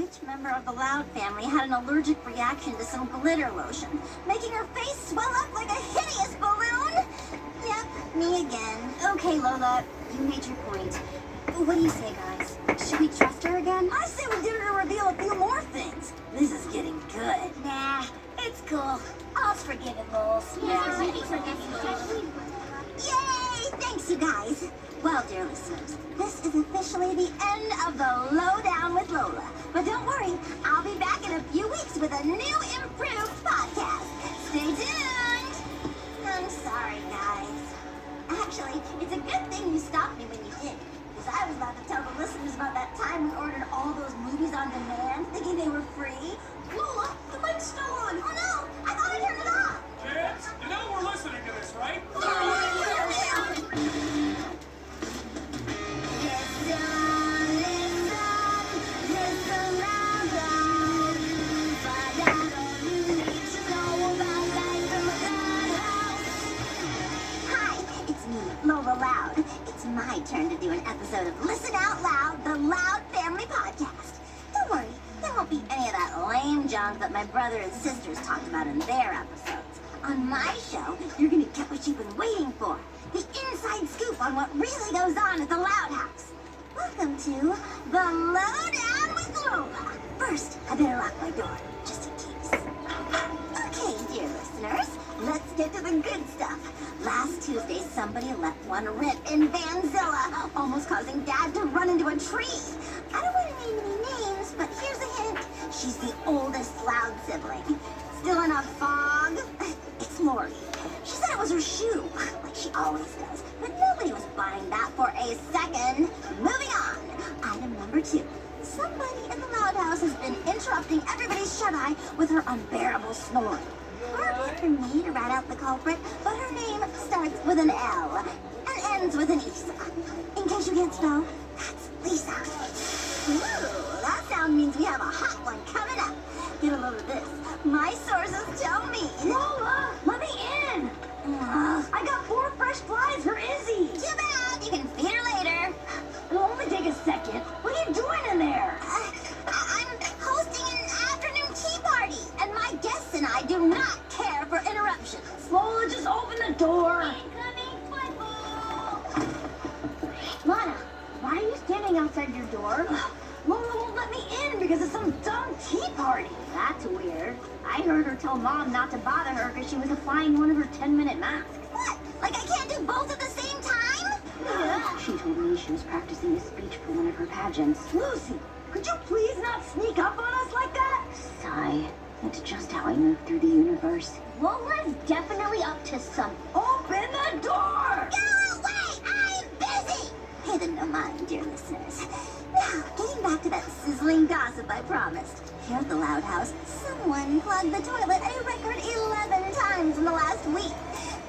which member of the Loud family had an allergic reaction to some glitter lotion, making her face swell up like a hideous balloon? Yep, me again. Okay, Lola, you made your point. What do you say, guys? Should we trust her again? I say we get her to reveal a few more things. This is getting good. Nah, it's cool. I'll forgive it, Moles. Yeah, Yay! Thanks, you guys. Well, dear listeners, this is officially the end of the Lowdown with Lola. But don't worry, I'll be back in a few weeks with a new, improved podcast. Stay tuned! I'm sorry, guys. Actually, it's a good thing you stopped me when you did. Because I was about to tell the listeners about that time we ordered all those movies on demand, thinking they were free. Lola, the mic's still on. Oh no, I thought I turned it off. Kids, you know we're listening to this, right? Lola Loud. It's my turn to do an episode of Listen Out Loud, the Loud Family Podcast. Don't worry, there won't be any of that lame junk that my brother and sisters talked about in their episodes. On my show, you're gonna get what you've been waiting for, the inside scoop on what really goes on at the Loud House. Welcome to the Lowdown with Lola. First, I better lock my door, just in case. Okay, dear listeners, let's get to the good stuff. Last Tuesday, somebody left one rip in Vanzilla, almost causing Dad to run into a tree. I don't want to name any names, but here's a hint. She's the oldest Loud sibling. Still in a fog? It's Lori. She said it was her shoe, like she always does, but nobody was buying that for a second. Moving on. Item number 2. Somebody in the Loud House has been interrupting everybody's shut-eye with her unbearable snoring. Hard for me to rat out the culprit, but her name starts with an L and ends with an Isa. In case you can't spell, that's Lisa. Ooh, that sound means we have a hot one coming up. Get a load of this. My sources tell me. Lola, let me in. I got 4 fresh flies for Izzy. Too bad. You can feed her later. It'll only take a second. What are you doing in there? I'm hosting an afternoon tea party, and my guests and I do not care for interruptions. Lola, just open the door. Incoming football! Lana, why are you standing outside your door? Lola won't let me in because of some dumb tea party. That's weird. I heard her tell Mom not to bother her because she was applying one of her 10-minute masks. What? Like I can't do both at the same time? Yeah. She told me she was practicing a speech for one of her pageants. Lucy, could you please not sneak up on us like that? Sigh. That's just how I move through the universe. Lola's definitely up to something. Open the door! Go away! I'm busy! Pay them no mind, dear listeners. Now, getting back to that sizzling gossip I promised. Here at the Loud House, someone clogged the toilet a record 11 times in the last week.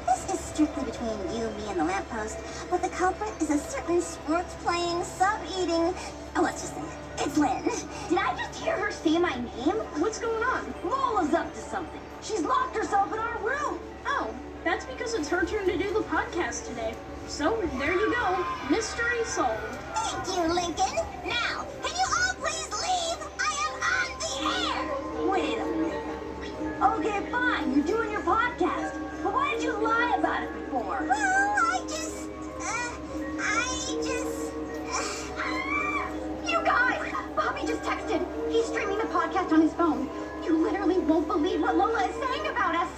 This is strictly between you, me, and the lamppost, but the culprit is a certain sports-playing, sub-eating... Oh, let's just say it. It's Lynn. Did I just hear her say my name? What's going on? Lola's up to something. She's locked herself in our room. Oh, that's because it's her turn to do the podcast today. So, there you go. Mystery solved. Thank you, Lincoln. Now, can you all please leave? I am on the air! Wait a minute. Okay, fine. You're doing your podcast. But why did you lie about it before? Well, You guys! Bobby just texted. He's streaming the podcast on his phone. You literally won't believe what Lola is saying about us.